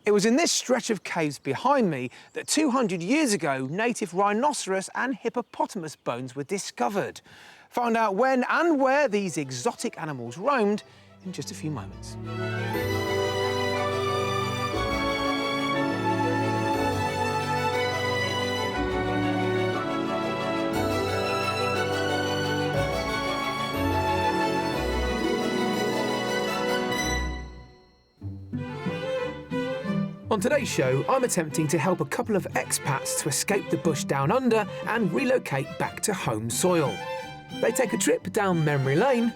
It was in this stretch of caves behind me that 200 years ago native rhinoceros and hippopotamus bones were discovered. Find out when and where these exotic animals roamed in just a few moments. On today's show, I'm attempting to help a couple of expats to escape the bush down under and relocate back to home soil. They take a trip down memory lane.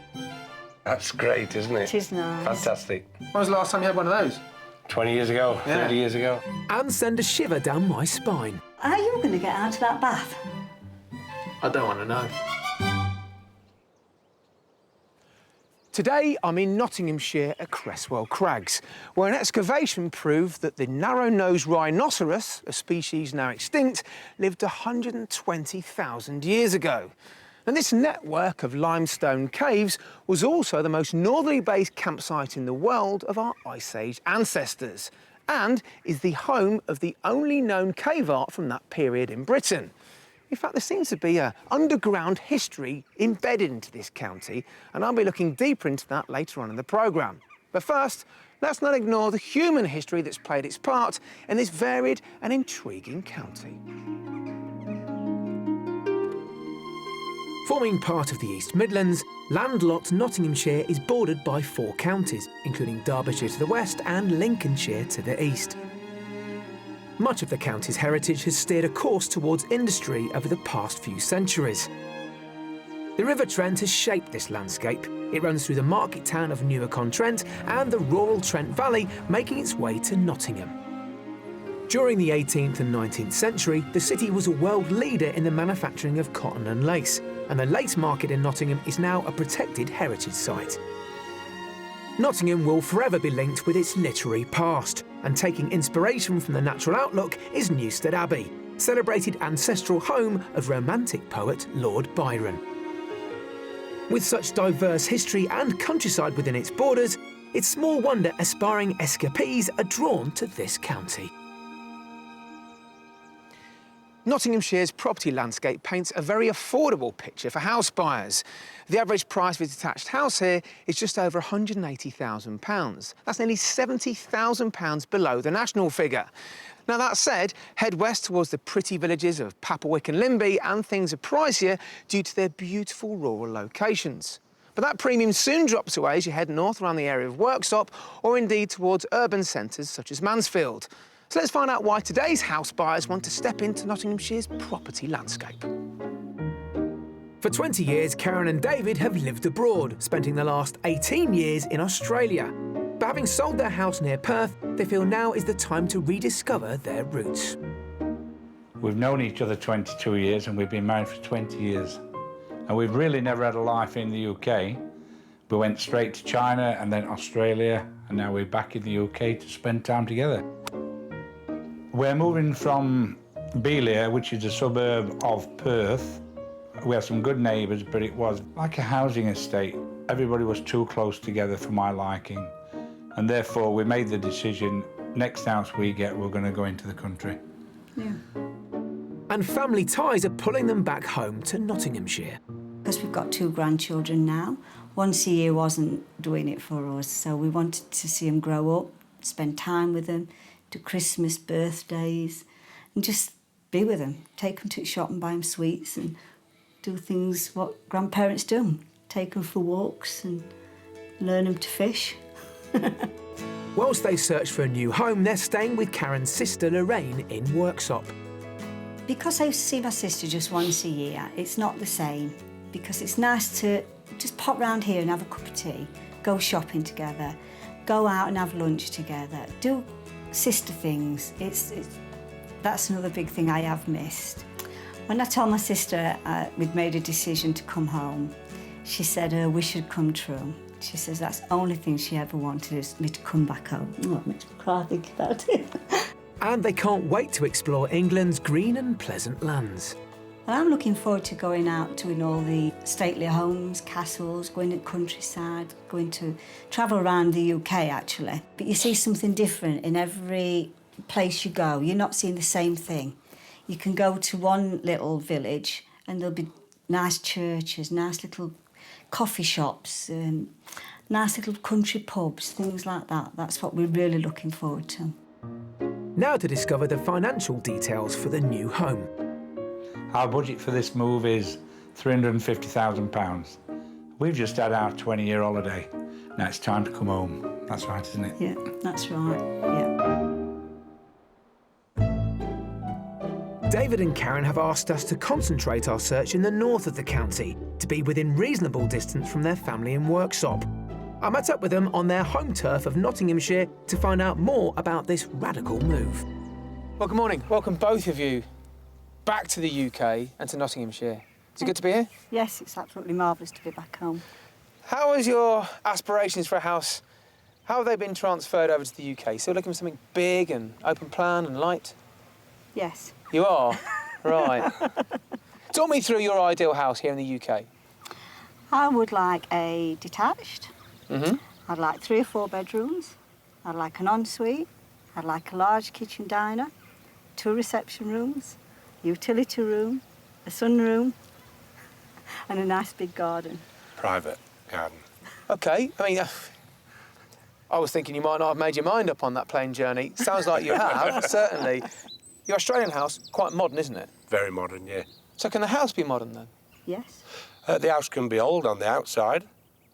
That's great, isn't it? It is nice. Fantastic. When was the last time you had one of those? 20 years ago, 30 years ago. And send a shiver down my spine. How are you going to get out of that bath? I don't want to know. Today, I'm in Nottinghamshire at Cresswell Crags, where an excavation proved that the narrow-nosed rhinoceros, a species now extinct, lived 120,000 years ago. And this network of limestone caves was also the most northerly-based campsite in the world of our Ice Age ancestors, and is the home of the only known cave art from that period in Britain. In fact, there seems to be an underground history embedded into this county, and I'll be looking deeper into that later on in the programme. But first, let's not ignore the human history that's played its part in this varied and intriguing county. Forming part of the East Midlands, landlocked Nottinghamshire is bordered by 4 counties, including Derbyshire to the west and Lincolnshire to the east. Much of the county's heritage has steered a course towards industry over the past few centuries. The River Trent has shaped this landscape. It runs through the market town of Newark-on-Trent and the rural Trent Valley, making its way to Nottingham. During the 18th and 19th century, the city was a world leader in the manufacturing of cotton and lace, and the lace market in Nottingham is now a protected heritage site. Nottingham will forever be linked with its literary past, and taking inspiration from the natural outlook is Newstead Abbey, celebrated ancestral home of Romantic poet Lord Byron. With such diverse history and countryside within its borders, it's small wonder aspiring escapees are drawn to this county. Nottinghamshire's property landscape paints a very affordable picture for house buyers. The average price of a detached house here is just over £180,000. That's nearly £70,000 below the national figure. Now, that said, head west towards the pretty villages of Papplewick and Limby and things are pricier due to their beautiful rural locations. But that premium soon drops away as you head north around the area of Worksop or indeed towards urban centres such as Mansfield. So let's find out why today's house buyers want to step into Nottinghamshire's property landscape. For 20 years, Karen and David have lived abroad, spending the last 18 years in Australia. But having sold their house near Perth, they feel now is the time to rediscover their roots. We've known each other 22 years and we've been married for 20 years. And we've really never had a life in the UK. We went straight to China and then Australia, and now we're back in the UK to spend time together. We're moving from Beeliar, which is a suburb of Perth. We have some good neighbours, but it was like a housing estate. Everybody was too close together for my liking. And therefore, we made the decision, next house we get, we're going to go into the country. Yeah. And family ties are pulling them back home to Nottinghamshire. Because we've got 2 grandchildren now. Once a year wasn't doing it for us, so we wanted to see them grow up, spend time with them, do Christmas, birthdays, and just be with them. Take them to the shop and buy them sweets and do things what grandparents do. Take them for walks and learn them to fish. Whilst they search for a new home, they're staying with Karen's sister Lorraine in Worksop. Because I used to see my sister just once a year, it's not the same. Because it's nice to just pop round here and have a cup of tea, go shopping together, go out and have lunch together, do sister things. That's another big thing I have missed. When I told my sister we'd made a decision to come home, she said her wish had come true. She says that's the only thing she ever wanted is me to come back home. Oh, it makes me cry thinking about it. And they can't wait to explore England's green and pleasant lands. And I'm looking forward to going out to all the stately homes, castles, going to the countryside, going to travel around the UK actually. But you see something different in every place you go. You're not seeing the same thing. You can go to one little village and there'll be nice churches, nice little coffee shops, nice little country pubs, things like that. That's what we're really looking forward to. Now to discover the financial details for the new home. Our budget for this move is £350,000. We've just had our 20-year holiday. Now it's time to come home. That's right, isn't it? Yeah, that's right, yeah. David and Karen have asked us to concentrate our search in the north of the county, to be within reasonable distance from their family and workshop. I met up with them on their home turf of Nottinghamshire to find out more about this radical move. Well, good morning. Welcome both of you back to the UK and to Nottinghamshire. Is it good to be here? Yes, it's absolutely marvellous to be back home. How has your aspirations for a house, how have they been transferred over to the UK? Still looking for something big and open plan and light? Yes. You are? Right. Talk me through your ideal house here in the UK. I would like a detached. Mm-hmm. I'd like 3 or 4 bedrooms. I'd like an ensuite. I'd like a large kitchen diner, 2 reception rooms, utility room, a sunroom, and a nice big garden. Private garden. OK, I mean, I was thinking you might not have made your mind up on that plane journey. Sounds like you have, certainly. Your Australian house, quite modern, isn't it? Very modern, yeah. So can the house be modern then? Yes. The house can be old on the outside,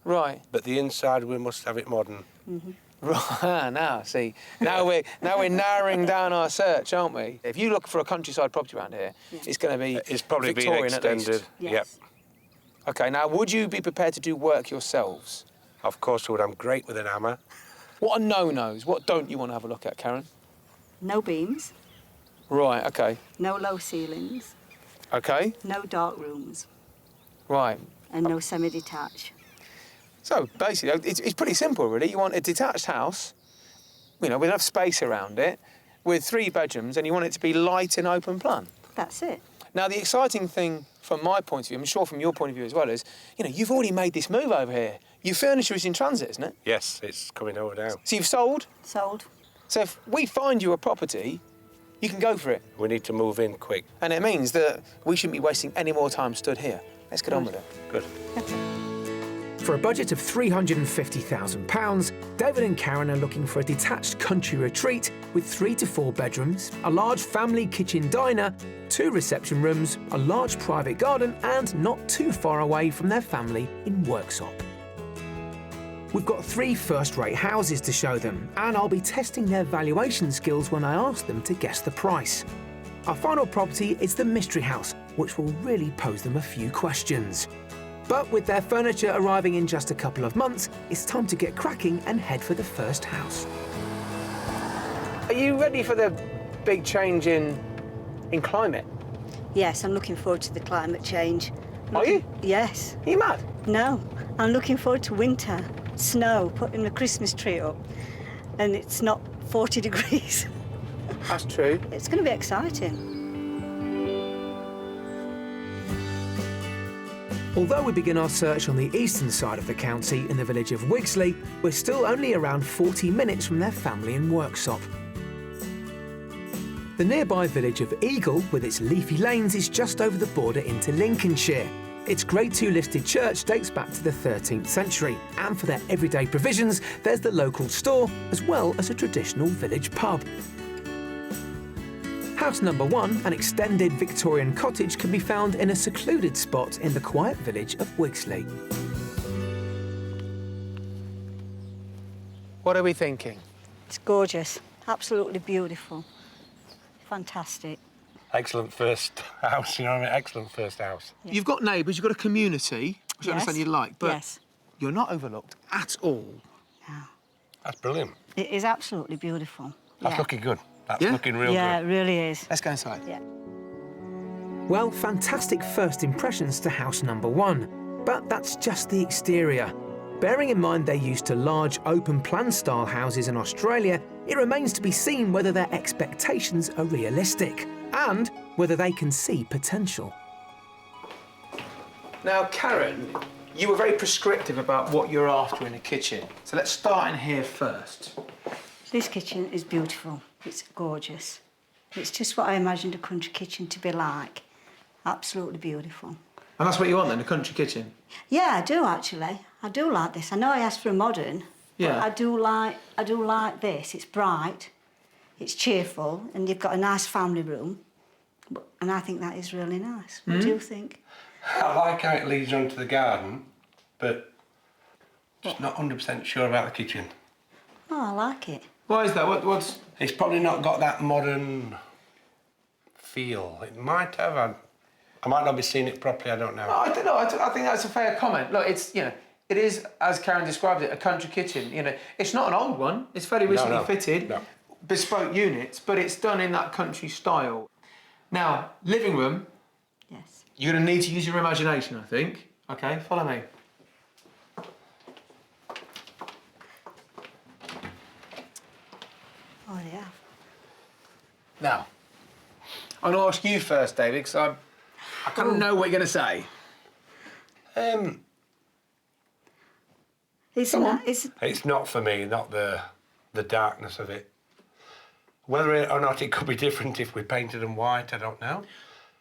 Right. but the inside we must have it modern. Mm-hmm. Right, now, see, now we're narrowing down our search, aren't we? If you look for a countryside property around here, it's going to be It's probably Victorian been at extended. least. Yes. Yep. OK, now, would you be prepared to do work yourselves? Of course I would. I'm great with an hammer. What are no-nos? What don't you want to have a look at, Karen? No beams, Right, OK. no low ceilings, OK, no dark rooms, right. and no semi-detached. So, basically, it's pretty simple, really. You want a detached house, you know, with enough space around it, with 3 bedrooms, and you want it to be light and open plan. That's it. Now, the exciting thing from my point of view, I'm sure from your point of view as well, is, you know, you've already made this move over here. Your furniture is in transit, isn't it? Yes, it's coming over now. So you've sold. Sold. So if we find you a property, you can go for it. We need to move in quick. And it means that we shouldn't be wasting any more time stood here. Let's get on with it. Good. For a budget of £350,000, David and Karen are looking for a detached country retreat with 3 to 4 bedrooms, a large family kitchen diner, 2 reception rooms, a large private garden, and not too far away from their family in Worksop. We've got 3 first-rate houses to show them, and I'll be testing their valuation skills when I ask them to guess the price. Our final property is the Mystery House, which will really pose them a few questions. But with their furniture arriving in just a couple of months, it's time to get cracking and head for the first house. Are you ready for the big change in climate? Yes, I'm looking forward to the climate change. Are you? Yes. Are you mad? No, I'm looking forward to winter, snow, putting the Christmas tree up, and it's not 40 degrees. That's true. It's going to be exciting. Although we begin our search on the eastern side of the county in the village of Wigsley, we're still only around 40 minutes from their family in Worksop. The nearby village of Eagle, with its leafy lanes, is just over the border into Lincolnshire. Its Grade 2 listed church dates back to the 13th century, and for their everyday provisions, there's the local store, as well as a traditional village pub. House number 1, an extended Victorian cottage, can be found in a secluded spot in the quiet village of Wigsley. What are we thinking? It's gorgeous, absolutely beautiful, fantastic. Excellent first house, you know what I mean? Excellent first house. Yeah. You've got neighbours, you've got a community, which I understand you like, but yes. you're not overlooked at all. No. That's brilliant. It is absolutely beautiful. That's yeah. looking good. That's Yeah? looking real Yeah, good. it really is. Let's go inside. Yeah. Well, fantastic first impressions to house number 1, but that's just the exterior. Bearing in mind they're used to large open-plan style houses in Australia, it remains to be seen whether their expectations are realistic and whether they can see potential. Now, Karen, you were very prescriptive about what you're after in a kitchen. So let's start in here first. This kitchen is beautiful. It's gorgeous. It's just what I imagined a country kitchen to be like. Absolutely beautiful. And that's what you want then, a country kitchen? Yeah, I do actually. I do like this. I know I asked for a modern, Yeah. but I do like this. It's bright, it's cheerful, and you've got a nice family room. And I think that is really nice. What do you think? I like how it leads onto the garden, but just not 100% sure about the kitchen. Oh, I like it. Why is that? What's... It's probably not got that modern feel. It might have. I might not be seeing it properly, I don't know. I don't know. I think that's a fair comment. Look, it's, you know, it is, as Karen described it, a country kitchen. You know, it's not an old one. It's fairly recently fitted, bespoke units, but it's done in that country style. Now, living room. Yes. You're going to need to use your imagination, I think. OK, follow me. Oh, yeah. Now, I'm going to ask you first, David, because I kind of know what you're going to say. It's not for me, not the darkness of it. Whether or not it could be different if we painted them white, I don't know.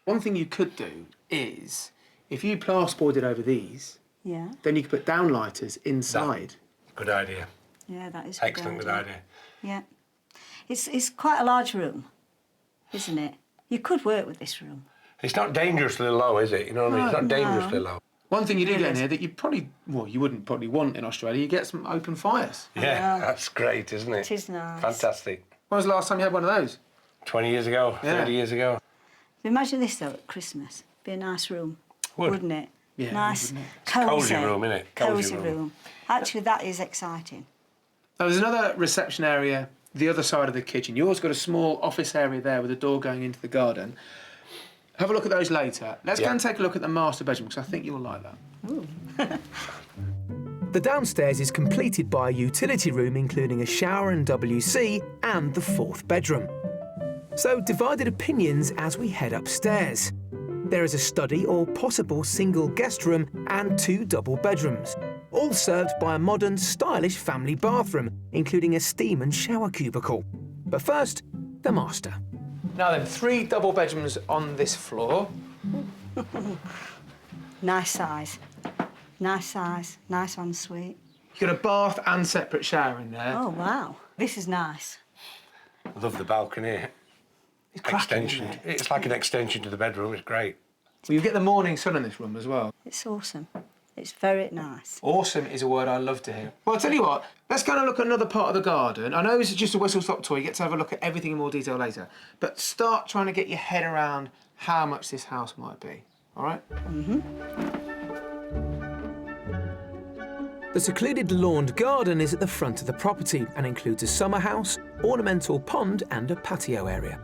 One thing you could do is, if you plasterboarded over these, Yeah. then you could put downlighters inside. Good idea. Yeah, that is a Excellent, good idea. Yeah. It's quite a large room, isn't it? You could work with this room. It's not dangerously low, is it? You know what I mean? It's not dangerously low. One thing you do get in here that you probably, well, you wouldn't probably want in Australia, you get some open fires. Yeah, that's great, isn't it? It is nice. Fantastic. When was the last time you had one of those? 20 years ago, 30 years ago. Imagine this, though, at Christmas. Be a nice room, wouldn't it? Yeah, nice, wouldn't cosy. Cosy room, innit? Cosy room. Actually, that is exciting. Now, there's another reception area the other side of the kitchen. You also got a small office area there with a door going into the garden. Have a look at those later. Let's go and take a look at the master bedroom, because I think you'll like that. Ooh. The downstairs is completed by a utility room including a shower and WC and the fourth bedroom. So divided opinions as we head upstairs. There is a study or possible single guest room and 2 double bedrooms, all served by a modern, stylish family bathroom, including a steam and shower cubicle. But first, the master. Now then, 3 double bedrooms on this floor. Nice size. Nice size. Nice ensuite. You've got a bath and separate shower in there. Oh, wow. This is nice. I love the balcony. It's cracking, Extension. isn't it? It's like an extension to the bedroom. It's great. Well, you get the morning sun in this room as well. It's awesome. It's very nice. Awesome is a word I love to hear. Well, I'll tell you what, let's go and look at another part of the garden. I know this is just a whistle-stop tour. You get to have a look at everything in more detail later. But start trying to get your head around how much this house might be, all right? The secluded lawned garden is at the front of the property and includes a summer house, ornamental pond and a patio area.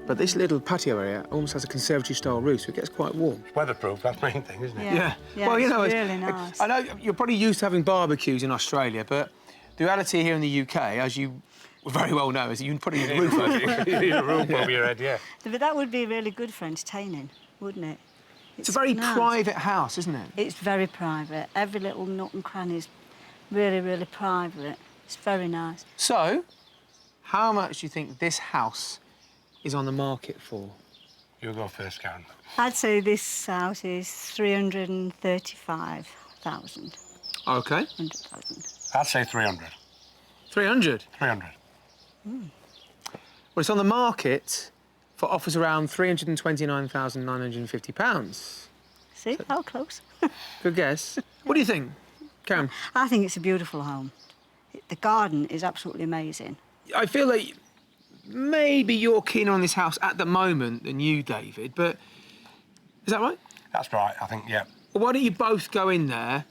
But this little patio area almost has a conservatory-style roof, so it gets quite warm. It's weatherproof, that's the main thing, isn't it? Yeah. Well, you it's know, really nice. I know you're probably used to having barbecues in Australia, but the reality here in the UK, as you very well know, is that you can put a roof over it. You need a roof over your head, yeah. But that would be really good for entertaining, wouldn't it? It's a very nice. private house, isn't it? It's very private. Every little nook and cranny is really, really private. It's very nice. So, how much do you think this house is on the market for? You go first, Karen. I'd say this house is 335,000. OK. 100,000. I'd say 300. 300? 300. Well, it's on the market for offers around £329,950. See, how close? Good guess. What do you think, Karen? I think it's a beautiful home. The garden is absolutely amazing. I feel like maybe you're keener on this house at the moment than you, David, but is that right? That's right, I think, yeah. Well, why don't you both go in there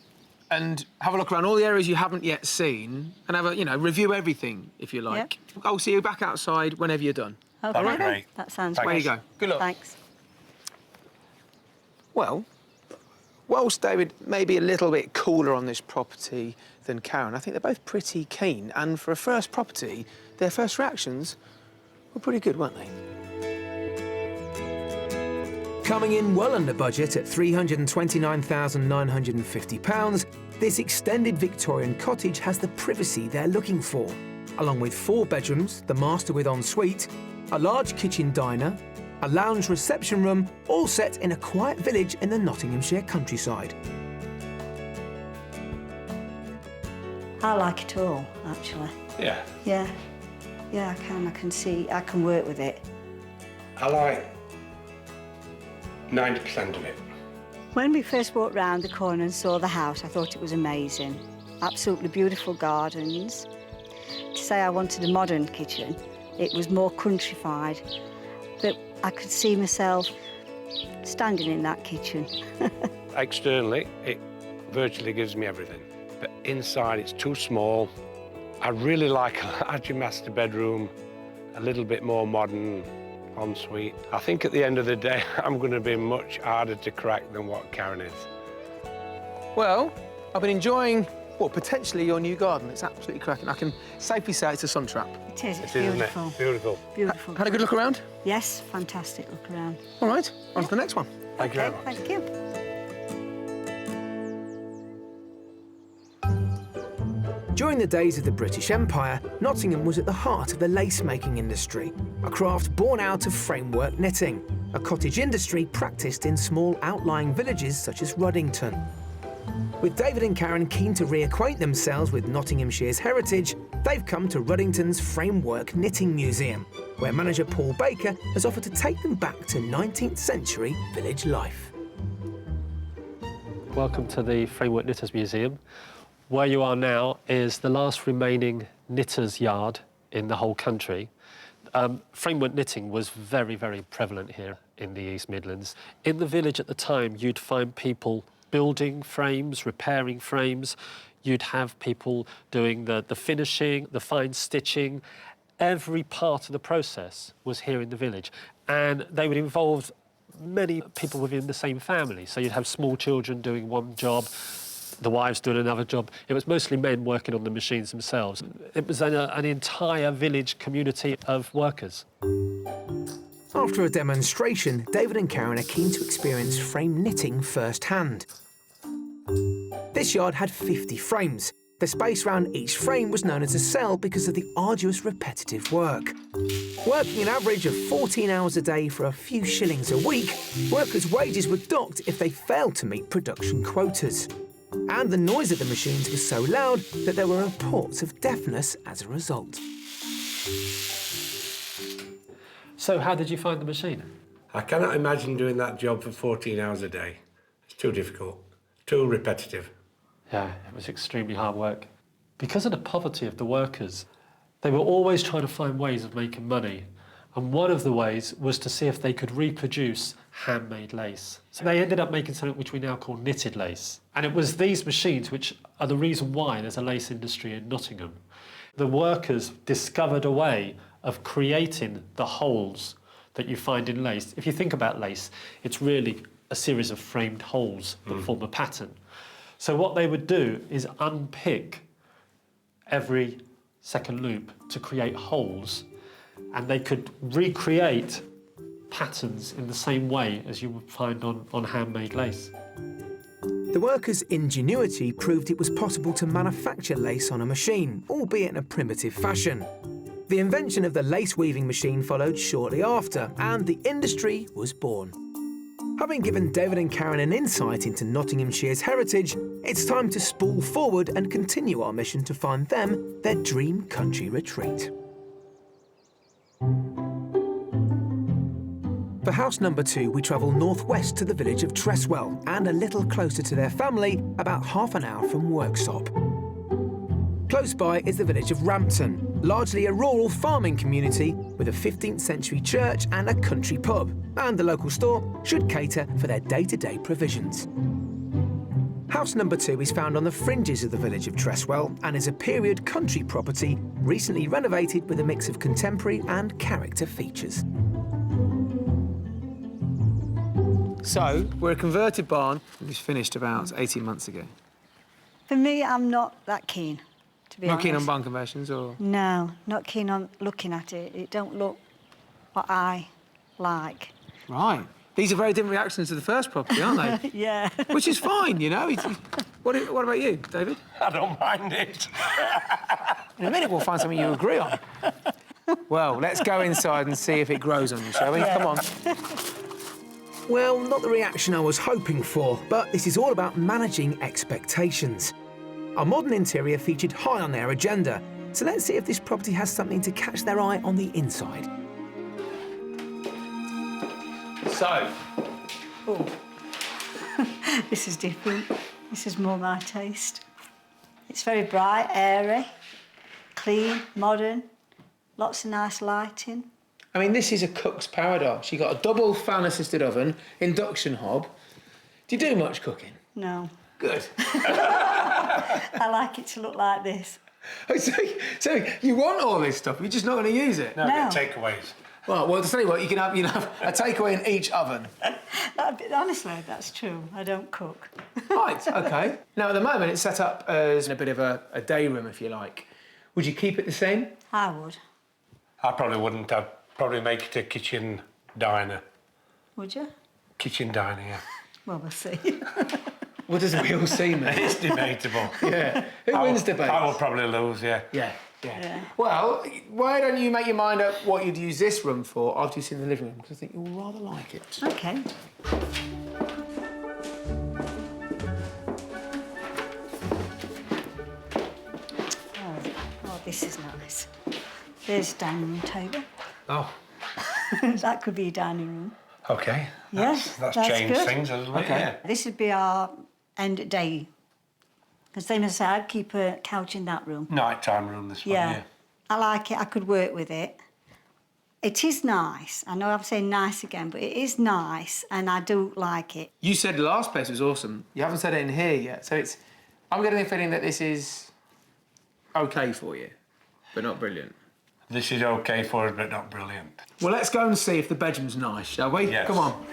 and have a look around all the areas you haven't yet seen and have a, you know, review everything, if you like. Yep. I'll see you back outside whenever you're done. Okay. That'd be great. That sounds Thanks. great. There you go. Good luck. Thanks. Well, whilst David may be a little bit cooler on this property than Karen, I think they're both pretty keen, and for a first property, their first reactions were pretty good, weren't they? Coming in well under budget at £329,950, this extended Victorian cottage has the privacy they're looking for, along with 4 bedrooms, the master with ensuite, a large kitchen diner, a lounge reception room, all set in a quiet village in the Nottinghamshire countryside. I like it all, actually. Yeah. Yeah. Yeah, I can see, I can work with it. I like 90% of it. When we first walked round the corner and saw the house, I thought it was amazing. Absolutely beautiful gardens. To say I wanted a modern kitchen, it was more countrified, but I could see myself standing in that kitchen. Externally, it virtually gives me everything, but inside it's too small. I really like a larger master bedroom, a little bit more modern ensuite. I think at the end of the day, I'm going to be much harder to crack than what Karen is. Well, I've been enjoying, well, potentially your new garden. It's absolutely cracking. I can safely say it's a sun trap. It is, it's Isn't beautiful. it? Beautiful. Beautiful. Had a good look around? Yes, fantastic look around. All right, on to the next one. Thank you very Okay, much. thank you. During the days of the British Empire, Nottingham was at the heart of the lace-making industry, a craft born out of framework knitting, a cottage industry practised in small outlying villages such as Ruddington. With David and Karen keen to reacquaint themselves with Nottinghamshire's heritage, they've come to Ruddington's Framework Knitting Museum, where manager Paul Baker has offered to take them back to 19th century village life. Welcome to the Framework Knitters Museum. Where you are now is the last remaining knitters' yard in the whole country. Framework knitting was very, very prevalent here in the East Midlands. In the village at the time, you'd find people building frames, repairing frames. You'd have people doing the finishing, the fine stitching. Every part of the process was here in the village. And they would involve many people within the same family. So you'd have small children doing one job, the wives doing another job. It was mostly men working on the machines themselves. It was an entire village community of workers. After a demonstration, David and Karen are keen to experience frame knitting firsthand. This yard had 50 frames. The space around each frame was known as a cell because of the arduous repetitive work. Working an average of 14 hours a day for a few shillings a week, workers' wages were docked if they failed to meet production quotas. And the noise of the machines was so loud that there were reports of deafness as a result. So how did you find the machine? I cannot imagine doing that job for 14 hours a day. It's too difficult, too repetitive. Yeah, it was extremely hard work. Because of the poverty of the workers, they were always trying to find ways of making money. And one of the ways was to see if they could reproduce handmade lace. So they ended up making something which we now call knitted lace. And it was these machines which are the reason why there's a lace industry in Nottingham. The workers discovered a way of creating the holes that you find in lace. If you think about lace, it's really a series of framed holes that form a pattern. So what they would do is unpick every second loop to create holes, and they could recreate patterns in the same way as you would find on handmade lace. The workers' ingenuity proved it was possible to manufacture lace on a machine, albeit in a primitive fashion. The invention of the lace weaving machine followed shortly after, and the industry was born. Having given David and Karen an insight into Nottinghamshire's heritage, it's time to spool forward and continue our mission to find them their dream country retreat. For house number 2, we travel northwest to the village of Treswell and a little closer to their family, about half an hour from Worksop. Close by is the village of Rampton, largely a rural farming community with a 15th century church and a country pub, and the local store should cater for their day-to-day provisions. House number 2 is found on the fringes of the village of Treswell and is a period country property recently renovated with a mix of contemporary and character features. So, we're a converted barn. It was finished about 18 months ago. For me, I'm not that keen, to be honest. Not keen on barn conversions, or...? No, not keen on looking at it. It don't look what I like. Right. These are very different reactions to the first property, aren't they? Yeah. Which is fine, you know. What about you, David? I don't mind it. In a minute, we'll find something you agree on. Well, let's go inside and see if it grows on you, shall we? Yeah. Come on. Well, not the reaction I was hoping for, but this is all about managing expectations. Our modern interior featured high on their agenda, so let's see if this property has something to catch their eye on the inside. So, Oh. This is different. This is more my taste. It's very bright, airy, clean, modern, lots of nice lighting. I mean, this is a cook's paradise. You've got a double fan-assisted oven, induction hob. Do you do much cooking? No. Good. I like it to look like this. So you want all this stuff, you're just not going to use it? No, No. get takeaways. Well, to tell you what, you can have a takeaway in each oven. Honestly, that's true. I don't cook. Right, OK. Now, at the moment, it's set up as a bit of a day room, if you like. Would you keep it the same? I would. I probably wouldn't. I'd probably make it a kitchen diner. Would you? Kitchen diner, yeah. Well, we'll see. What does we all see, mate? It's debatable. Yeah. Who wins debate? I will probably lose, yeah. Yeah. Well, why don't you make your mind up what you'd use this room for after you've seen the living room? Because I think you'll rather like it. OK. Oh, this is nice. There's a dining room table. Oh, That could be a dining room. OK. Yes, That's that's changed good. things, hasn't it? Okay. Yeah. This would be our end of day. Because same as I said, I'd keep a couch in that room. Nighttime room, this one, Yeah. yeah. I like it. I could work with it. It is nice. I know I'm saying nice again, but it is nice, and I do like it. You said the last place was awesome. You haven't said it in here yet. So I'm getting the feeling that this is OK for you, but not brilliant. This is OK for us, but not brilliant. Well, let's go and see if the bedroom's nice, shall we? Yes. Come on.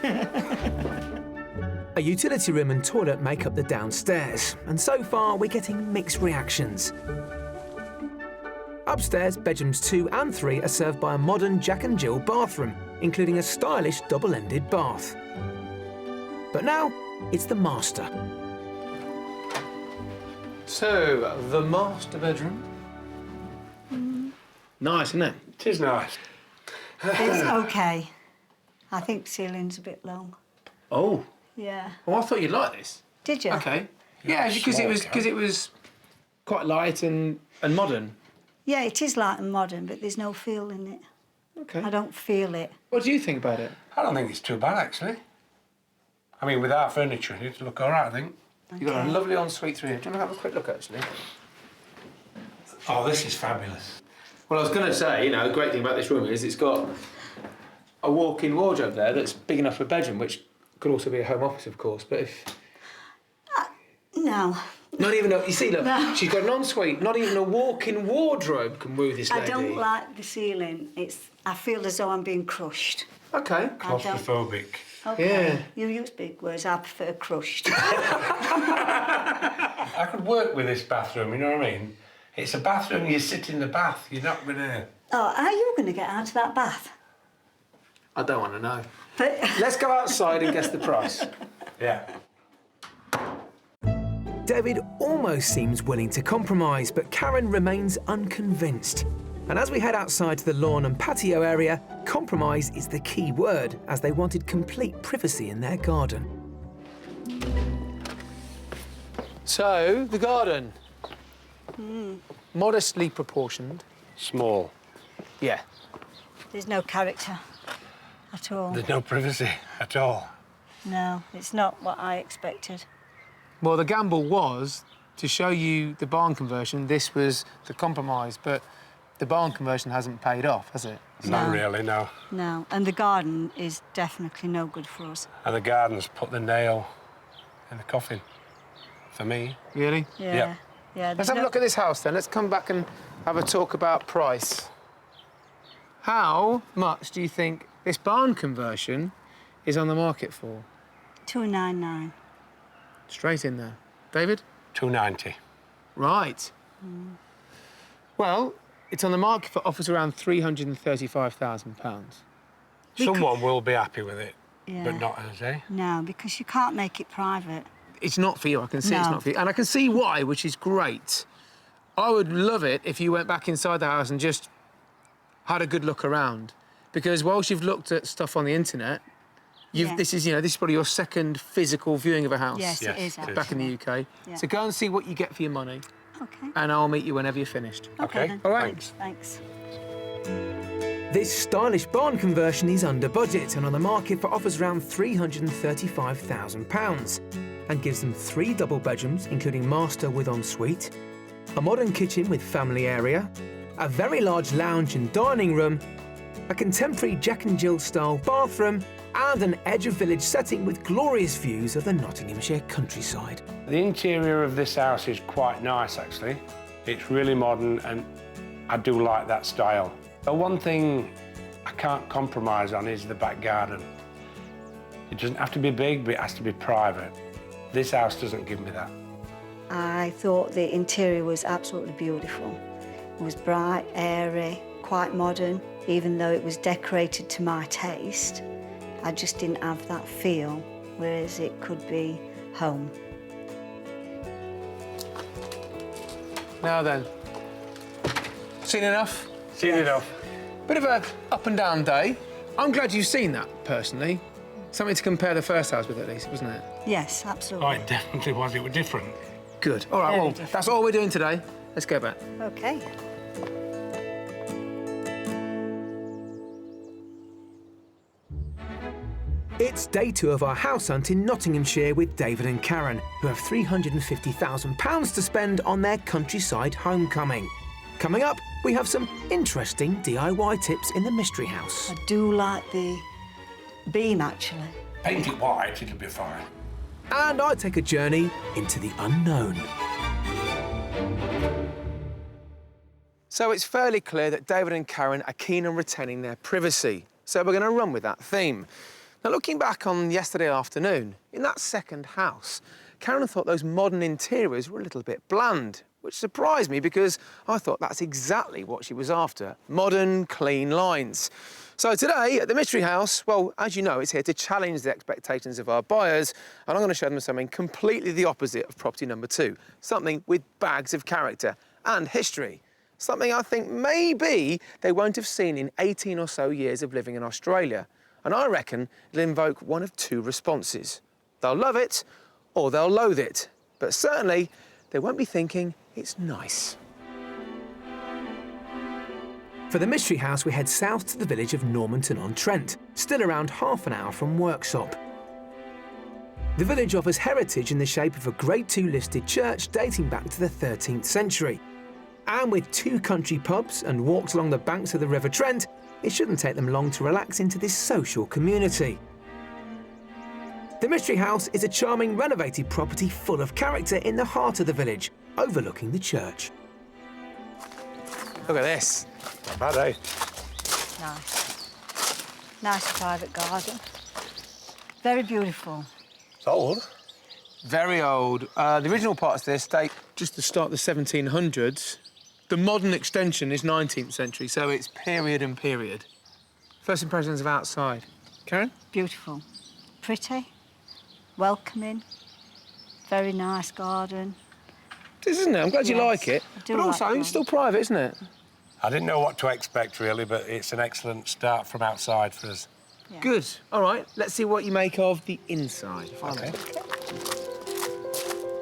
A utility room and toilet make up the downstairs, and so far we're getting mixed reactions. Upstairs, bedrooms 2 and 3 are served by a modern Jack and Jill bathroom, including a stylish double-ended bath. But now, it's the master. So, the master bedroom. Nice, isn't it? It is nice. It's OK. I think ceiling's a bit long. Oh. Yeah. Oh, I thought you'd like this. Did you? OK. Yeah, because it was quite light and modern. Yeah, it is light and modern, but there's no feel in it. OK. I don't feel it. What do you think about it? I don't think it's too bad, actually. I mean, with our furniture in it, it'll look all right, I think. You've got a lovely ensuite through here. Do you want to have a quick look, actually? Oh, this is fabulous. Well, I was going to say, the great thing about this room is it's got a walk-in wardrobe there that's big enough for a bedroom, which could also be a home office, of course, but if... No. Not even a... You see, look, No. she's got an ensuite. Not even a walk-in wardrobe can woo this lady. I don't like the ceiling. I feel as though I'm being crushed. OK. I don't- Claustrophobic. Okay. Yeah. You use big words. I prefer crushed. I could work with this bathroom, you know what I mean? It's a bathroom, you sit in the bath, you're not going to... Oh, how are you going to get out of that bath? I don't want to know. But Let's go outside and guess the price. Yeah. David almost seems willing to compromise, but Karen remains unconvinced. And as we head outside to the lawn and patio area, compromise is the key word, as they wanted complete privacy in their garden. So, the garden. Modestly proportioned. Small. Yeah. there's no character at all. There's no privacy at all. No, it's not what I expected. Well, the gamble was to show you the barn conversion. This was the compromise, but the barn conversion hasn't paid off, has it? Not No. really, no. No, and the garden is definitely no good for us. And the garden's put the nail in the coffin for me. Really? Yeah. Yep. Yeah. Let's have a look at this house then. Let's come back and have a talk about price. How much do you think this barn conversion is on the market for? 299. Straight in there. David? 290. Right. Well, it's on the market for offers around £335,000. Someone will be happy with it. Yeah. But not as, eh? No, because you can't make it private. It's not for you. I can see it's No. not for you. And I can see why, which is great. I would love it if you went back inside the house and just had a good look around. Because whilst you've looked at stuff on the internet, this is probably your second physical viewing of a house. Yes, it is, actually. Back in the UK. Yeah. So go and see what you get for your money. Okay. And I'll meet you whenever you're finished. Okay. Then. All right. Thanks. This stylish barn conversion is under budget and on the market for offers around £335,000 and gives them 3 double bedrooms, including master with ensuite, a modern kitchen with family area, a very large lounge and dining room, a contemporary Jack and Jill style bathroom, and an edge of village setting with glorious views of the Nottinghamshire countryside. The interior of this house is quite nice, actually. It's really modern, and I do like that style. The one thing I can't compromise on is the back garden. It doesn't have to be big, but it has to be private. This house doesn't give me that. I thought the interior was absolutely beautiful. It was bright, airy, quite modern. Even though it was decorated to my taste, I just didn't have that feel, whereas it could be home. Now then. Seen enough? Seen enough. Bit of a up and down day. I'm glad you've seen that, personally. Something to compare the first house with, at least, wasn't it? Yes, absolutely. Oh, it definitely was. It was different. Good. All right, Very well, different. that's all we're doing today. Let's go back. Okay. It's day 2 of our house hunt in Nottinghamshire with David and Karen, who have £350,000 to spend on their countryside homecoming. Coming up, we have some interesting DIY tips in the mystery house. I do like the beam, actually. Paint it white, it'll be fine. And I take a journey into the unknown. So it's fairly clear that David and Karen are keen on retaining their privacy. So we're going to run with that theme. Now, looking back on yesterday afternoon, in that second house, Karen thought those modern interiors were a little bit bland, which surprised me because I thought that's exactly what she was after. Modern, clean lines. So today, at the Mystery House, well, as you know, it's here to challenge the expectations of our buyers, and I'm going to show them something completely the opposite of property number 2, something with bags of character and history. Something I think maybe they won't have seen in 18 or so years of living in Australia. And I reckon it'll invoke one of 2 responses. They'll love it or they'll loathe it. But certainly, they won't be thinking it's nice. For the mystery house, we head south to the village of Normanton-on-Trent, still around half an hour from Worksop. The village offers heritage in the shape of a Grade 2 listed church dating back to the 13th century. And with 2 country pubs and walks along the banks of the River Trent, it shouldn't take them long to relax into this social community. The Mystery House is a charming renovated property full of character in the heart of the village, overlooking the church. Look at this. Not bad, eh? Nice. Nice private garden. Very beautiful. It's old. Very old. The original parts of the estate, just to start the 1700s. The modern extension is 19th century, so it's period and period. First impressions of outside. Karen? Beautiful. Pretty. Welcoming. Very nice garden. It is, isn't it? I'm glad you Yes, like it. I do But also, like it's still private, isn't it? I didn't know what to expect, really, but it's an excellent start from outside for us. Yeah. Good. All right, let's see what you make of the inside. OK.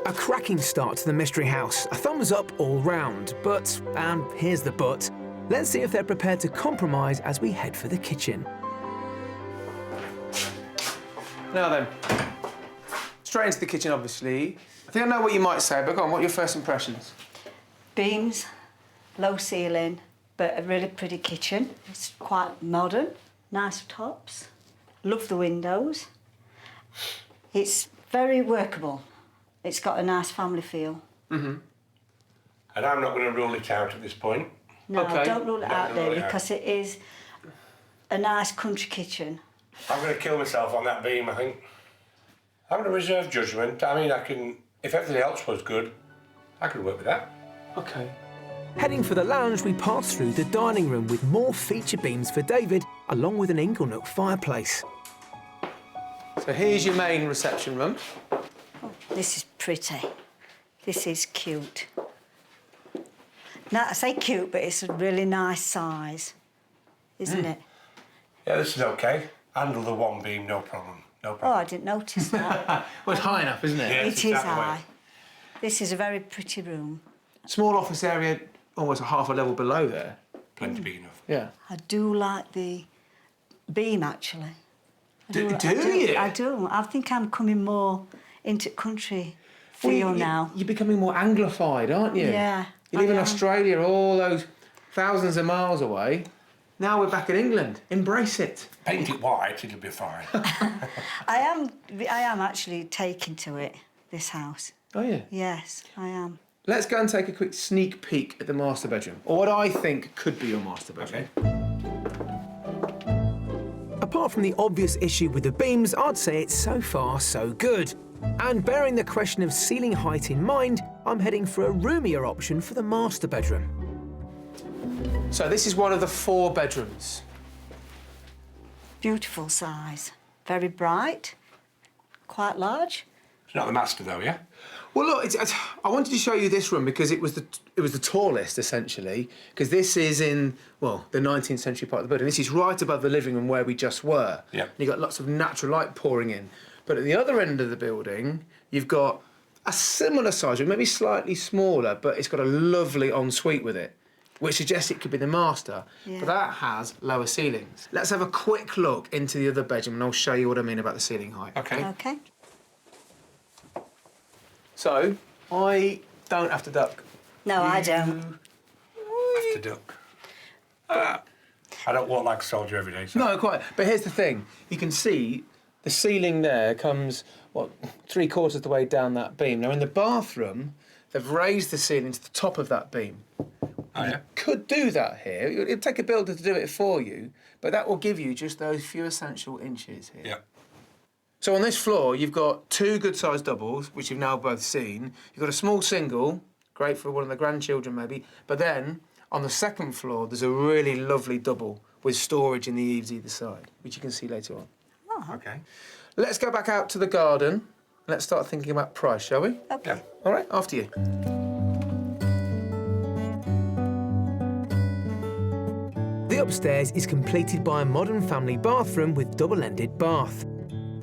A cracking start to the mystery house, a thumbs up all round, but, and here's the but, let's see if they're prepared to compromise as we head for the kitchen. Now then, straight into the kitchen, obviously. I think I know what you might say, but go on, what are your first impressions? Beams, low ceiling, but a really pretty kitchen. It's quite modern, nice tops. Love the windows. It's very workable. It's got a nice family feel. And I'm not going to rule it out at this point. No, Okay. don't rule it out Don't there rule it out. because it is a nice country kitchen. I'm going to kill myself on that beam, I think. I'm going to reserve judgment. I mean, I can... If everything else was good, I could work with that. OK. Heading for the lounge, we pass through the dining room with more feature beams for David, along with an inglenook fireplace. So here's your main reception room. Oh, this is pretty. This is cute. Now, I say cute, but it's a really nice size, isn't it? Yeah, this is okay. Handle the one beam, no problem. No Oh, problem. I didn't notice that. Well, it's high enough, isn't it? Yeah. It It's is that way. high. This is a very pretty room. Small office area, almost a half a level below there. Plenty big enough. Yeah. I do like the beam, actually. Do I you? I do. I think I'm coming more into country feel now. You're becoming more anglified, aren't you? Yeah, You live I in am. Australia, all those thousands of miles away. Now we're back in England. Embrace it. Paint it white, it'll be fine. I am actually taken to it, this house. Oh, yeah. Yes, I am. Let's go and take a quick sneak peek at the master bedroom, or what I think could be your master bedroom. Apart from the obvious issue with the beams, I'd say it's so far so good. And bearing the question of ceiling height in mind, I'm heading for a roomier option for the master bedroom. So this is one of the 4 bedrooms. Beautiful size. Very bright. Quite large. It's not the master though, yeah? Well, look, I wanted to show you this room because it was the tallest, essentially, because this is in, well, the 19th century part of the building. This is right above the living room where we just were. Yeah. And you've got lots of natural light pouring in. But at the other end of the building, you've got a similar size room, maybe slightly smaller, but it's got a lovely ensuite with it, which suggests it could be the master. Yeah. But that has lower ceilings. Let's have a quick look into the other bedroom and I'll show you what I mean about the ceiling height. Okay. Okay. So, I don't have to duck. No, I don't. Have to duck. I don't walk like a soldier every day, so... No, quite. But here's the thing. You can see the ceiling there comes, what, 3/4 of the way down that beam. Now, in the bathroom, they've raised the ceiling to the top of that beam. Oh, yeah? Could do that here. It'd take a builder to do it for you, but that will give you just those few essential inches here. Yeah. So on this floor, you've got 2 good-sized doubles, which you've now both seen. You've got a small single, great for one of the grandchildren maybe, but then on the second floor, there's a really lovely double with storage in the eaves either side, which you can see later on. Oh, Okay. Let's go back out to the garden. Let's start thinking about price, shall we? okay. Yeah. All right, after you. The upstairs is completed by a modern family bathroom with double-ended bath.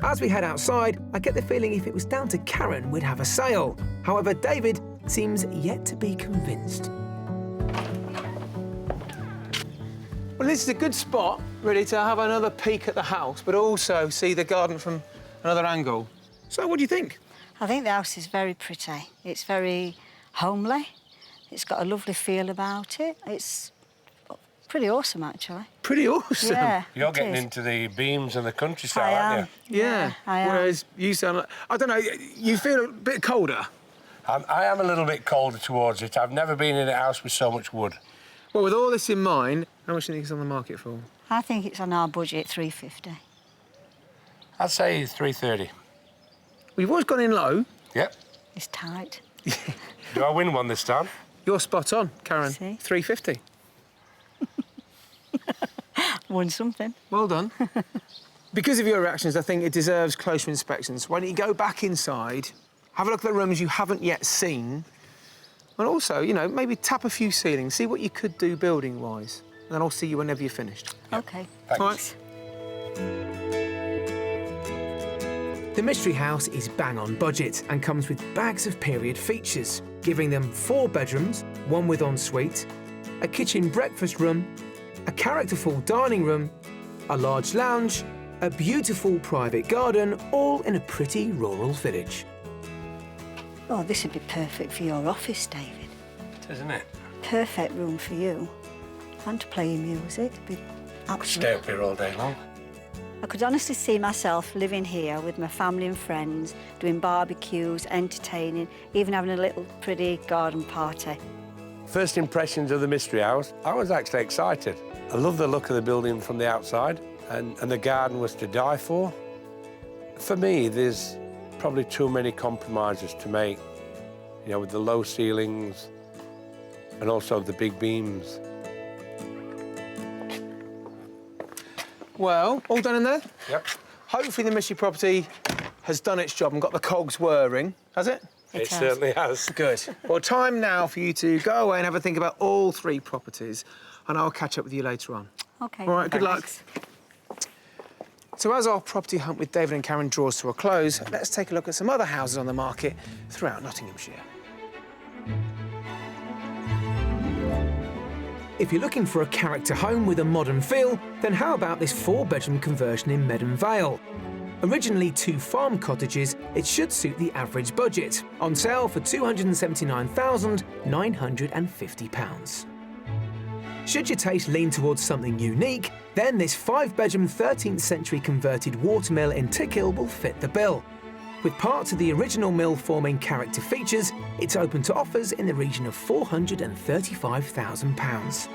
As we head outside, I get the feeling if it was down to Karen, we'd have a sale. However, David seems yet to be convinced. Well, this is a good spot, really, to have another peek at the house, but also see the garden from another angle. So what do you think? I think the house is very pretty. It's very homely. It's got a lovely feel about it. It's pretty awesome, actually. Pretty awesome. Yeah, You're it getting is. into the beams and the countryside, I am. aren't you? Yeah. I am. Whereas you sound like, I don't know, you feel a bit colder. I am a little bit colder towards it. I've never been in a house with so much wood. Well, with all this in mind, how much do you think it's on the market for? I think it's on our budget, £350. I'd say 330. We've always gone in low. Yep. It's tight. Do I win one this time? You're spot on, Karen. See? 350. Won something. Well done. Because of your reactions, I think it deserves closer inspection. So why don't you go back inside, have a look at the rooms you haven't yet seen, and also, you know, maybe tap a few ceilings, see what you could do building-wise. And then I'll see you whenever you're finished. Okay. Thanks. All right. The Mystery House is bang on budget and comes with bags of period features, giving them 4 bedrooms, 1 with ensuite, a kitchen breakfast room, a characterful dining room, a large lounge, a beautiful private garden, all in a pretty rural village. Oh, this would be perfect for your office, David. Isn't it? Perfect room for you. And to play your music. It'd be absolutely... Stay up here all day long. I could honestly see myself living here with my family and friends, doing barbecues, entertaining, even having a little pretty garden party. First impressions of the Mystery House, I was actually excited. I love the look of the building from the outside, and the garden was to die for. For me, there's probably too many compromises to make, you know, with the low ceilings and also the big beams. Well, all done in there? Yep. Hopefully the mystery property has done its job and got the cogs whirring, has it? It certainly has. Good. Well, time now for you to go away and have a think about all 3 properties, and I'll catch up with you later on. OK. All right, good luck. Thanks. So as our property hunt with David and Karen draws to a close, let's take a look at some other houses on the market throughout Nottinghamshire. If you're looking for a character home with a modern feel, then how about this 4-bedroom conversion in Meaden Vale? Originally 2 farm cottages, it should suit the average budget. On sale for £279,950. Should your taste lean towards something unique, then this 5-bedroom 13th century converted watermill in Tickhill will fit the bill. With parts of the original mill forming character features, it's open to offers in the region of £435,000.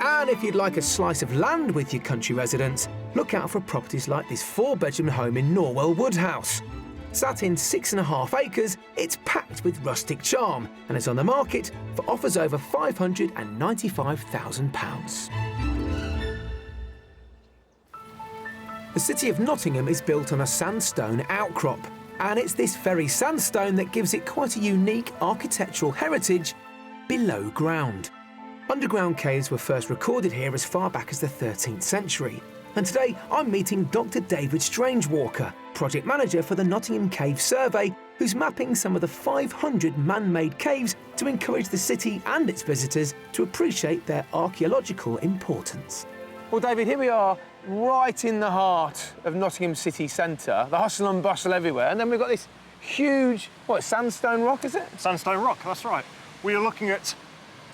And if you'd like a slice of land with your country residence, look out for properties like this 4-bedroom home in Norwell Woodhouse. Sat in 6.5 acres, it's packed with rustic charm and is on the market for offers over £595,000. The city of Nottingham is built on a sandstone outcrop, and it's this very sandstone that gives it quite a unique architectural heritage below ground. Underground caves were first recorded here as far back as the 13th century. And today I'm meeting Dr. David Strangewalker, project manager for the Nottingham Cave Survey, who's mapping some of the 500 man-made caves to encourage the city and its visitors to appreciate their archaeological importance. Well, David, here we are, right in the heart of Nottingham city centre, the hustle and bustle everywhere, and then we've got this huge, sandstone rock, is it? Sandstone rock, that's right. We are looking at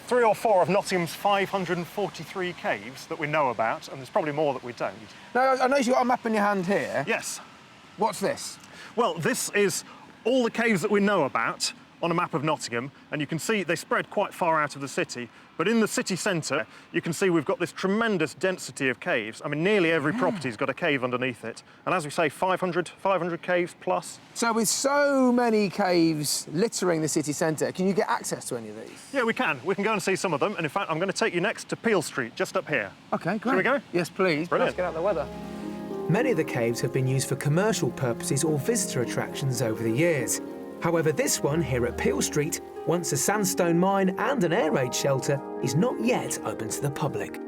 3 or 4 of Nottingham's 543 caves that we know about, and there's probably more that we don't. Now, I notice you've got a map in your hand here. Yes. What's this? Well, this is all the caves that we know about on a map of Nottingham, and you can see they spread quite far out of the city. But in the city centre, you can see we've got this tremendous density of caves. I mean, nearly every property's got a cave underneath it. And as we say, 500 caves plus. So with so many caves littering the city centre, can you get access to any of these? Yeah, we can. We can go and see some of them. And in fact, I'm going to take you next to Peel Street, just up here. OK, great. Shall we go? Yes, please. Brilliant. Let's get out of the weather. Many of the caves have been used for commercial purposes or visitor attractions over the years. However, this one here at Peel Street, once a sandstone mine and an air raid shelter, is not yet open to the public.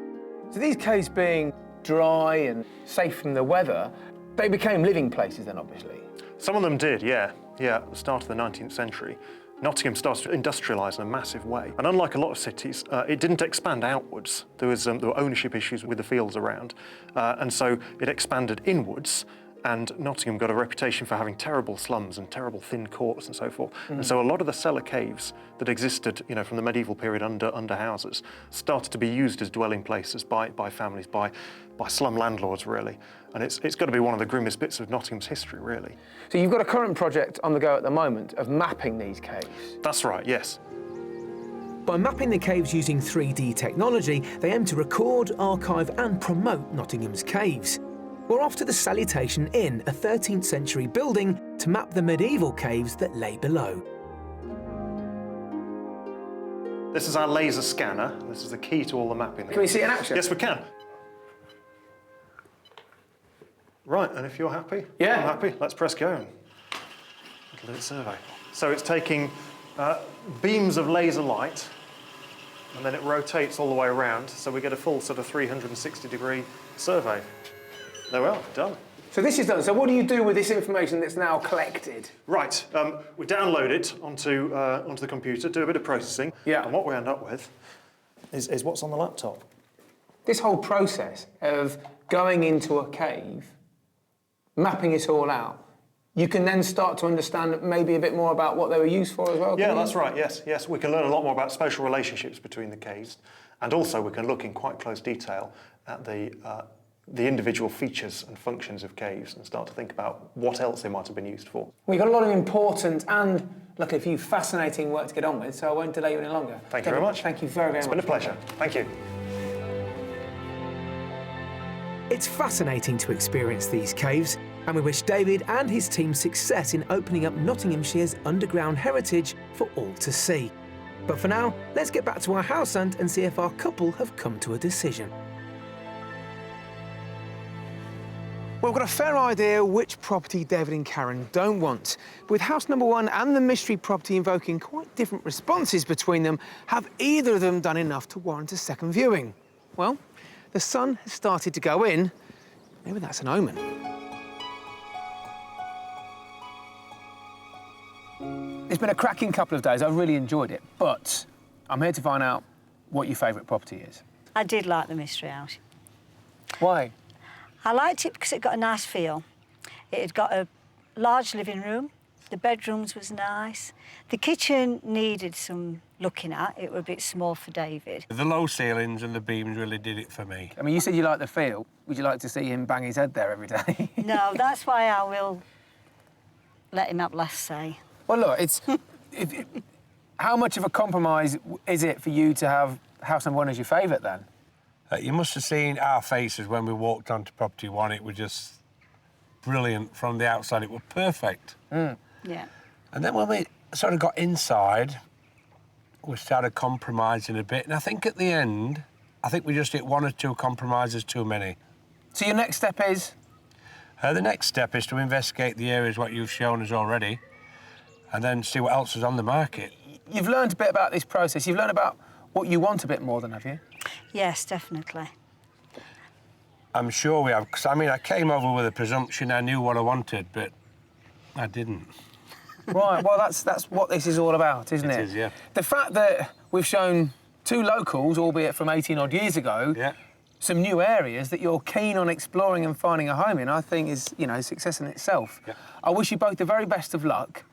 So these caves being dry and safe from the weather, they became living places then, obviously. Some of them did, yeah. Yeah, at the start of the 19th century. Nottingham started to industrialise in a massive way. And unlike a lot of cities, it didn't expand outwards. There were ownership issues with the fields around. And so it expanded inwards. And Nottingham got a reputation for having terrible slums and terrible thin courts and so forth. And so a lot of the cellar caves that existed, from the medieval period under houses started to be used as dwelling places by families, by slum landlords, really. And it's got to be one of the grimmest bits of Nottingham's history, really. So you've got a current project on the go at the moment of mapping these caves. That's right, yes. By mapping the caves using 3D technology, they aim to record, archive and promote Nottingham's caves. We're off to the Salutation Inn, a 13th century building, to map the medieval caves that lay below. This is our laser scanner. This is the key to all the mapping. Can we see it in action? Yes, we can. Right, and if you're happy, yeah. I'm happy, let's press go and let it survey. So it's taking beams of laser light, and then it rotates all the way around, so we get a full sort of 360-degree survey. There we are, done. So this is done. So what do you do with this information that's now collected? Right, we download it onto the computer, do a bit of processing, yeah. And what we end up with is what's on the laptop. This whole process of going into a cave, mapping it all out, you can then start to understand maybe a bit more about what they were used for as well? Yeah, that's right, yes. We can learn a lot more about spatial relationships between the caves, and also we can look in quite close detail at the individual features and functions of caves and start to think about what else they might have been used for. We've got a lot of important and, luckily for you, fascinating work to get on with, so I won't delay you any longer. Thank you very much. Thank you very much. It's been a pleasure. Thank you. It's fascinating to experience these caves, and we wish David and his team success in opening up Nottinghamshire's underground heritage for all to see. But for now, let's get back to our house hunt and see if our couple have come to a decision. Well, we've got a fair idea which property David and Karen don't want. With house number 1 and the mystery property invoking quite different responses between them, have either of them done enough to warrant a second viewing? Well, the sun has started to go in. Maybe that's an omen. It's been a cracking couple of days. I've really enjoyed it, but I'm here to find out what your favourite property is. I did like the mystery house. Why? I liked it because it got a nice feel. It had got a large living room. The bedrooms was nice. The kitchen needed some looking at. It was a bit small for David. The low ceilings and the beams really did it for me. I mean, you said you liked the feel. Would you like to see him bang his head there every day? No, that's why I will let him have less say. Well, look, it's... how much of a compromise is it for you to have house number 1 as your favourite, then? You must have seen our faces when we walked onto property 1. It was just brilliant from the outside. It was perfect. Yeah. And then when we sort of got inside, we started compromising a bit. And I think at the end, I think we just hit 1 or 2 compromises too many. So your next step is? The next step is to investigate the areas what you've shown us already and then see what else is on the market. You've learned a bit about this process. You've learned about what you want a bit more than, have you? Yes, definitely. I'm sure we have, because, I mean, I came over with a presumption I knew what I wanted, but I didn't. Right, well, that's what this is all about, isn't it? It is, yeah. The fact that we've shown 2 locals, albeit from 18-odd years ago, Yeah. some new areas that you're keen on exploring and finding a home in, I think is, you know, success in itself. Yeah. I wish you both the very best of luck.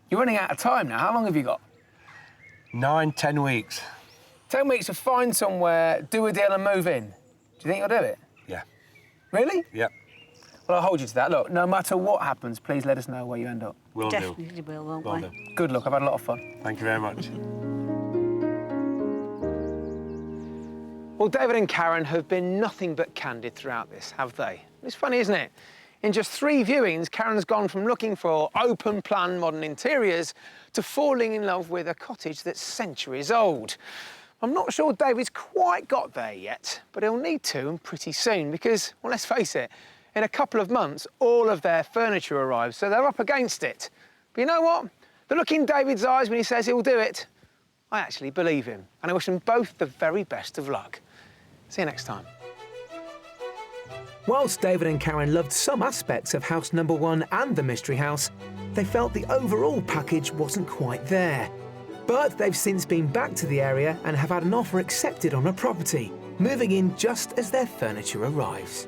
You're running out of time now. How long have you got? 9, 10 weeks. 10 weeks to find somewhere, do a deal and move in. Do you think you'll do it? Yeah. Really? Yep. Well, I'll hold you to that. Look, no matter what happens, please let us know where you end up. Will do. Definitely will, won't Will we? do. Good luck. I've had a lot of fun. Thank you very much. Well, David and Karen have been nothing but candid throughout this, have they? It's funny, isn't it? In just 3 viewings, Karen's gone from looking for open-plan modern interiors to falling in love with a cottage that's centuries old. I'm not sure David's quite got there yet, but he'll need to, and pretty soon, because, well, let's face it, in a couple of months, all of their furniture arrives, so they're up against it. But you know what? The look in David's eyes when he says he'll do it, I actually believe him, and I wish them both the very best of luck. See you next time. Whilst David and Karen loved some aspects of house number 1 and the mystery house, they felt the overall package wasn't quite there. But they've since been back to the area and have had an offer accepted on a property, moving in just as their furniture arrives.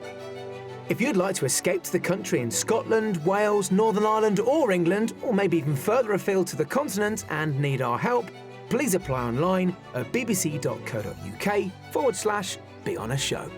If you'd like to escape to the country in Scotland, Wales, Northern Ireland or England, or maybe even further afield to the continent and need our help, please apply online at bbc.co.uk/be on a show.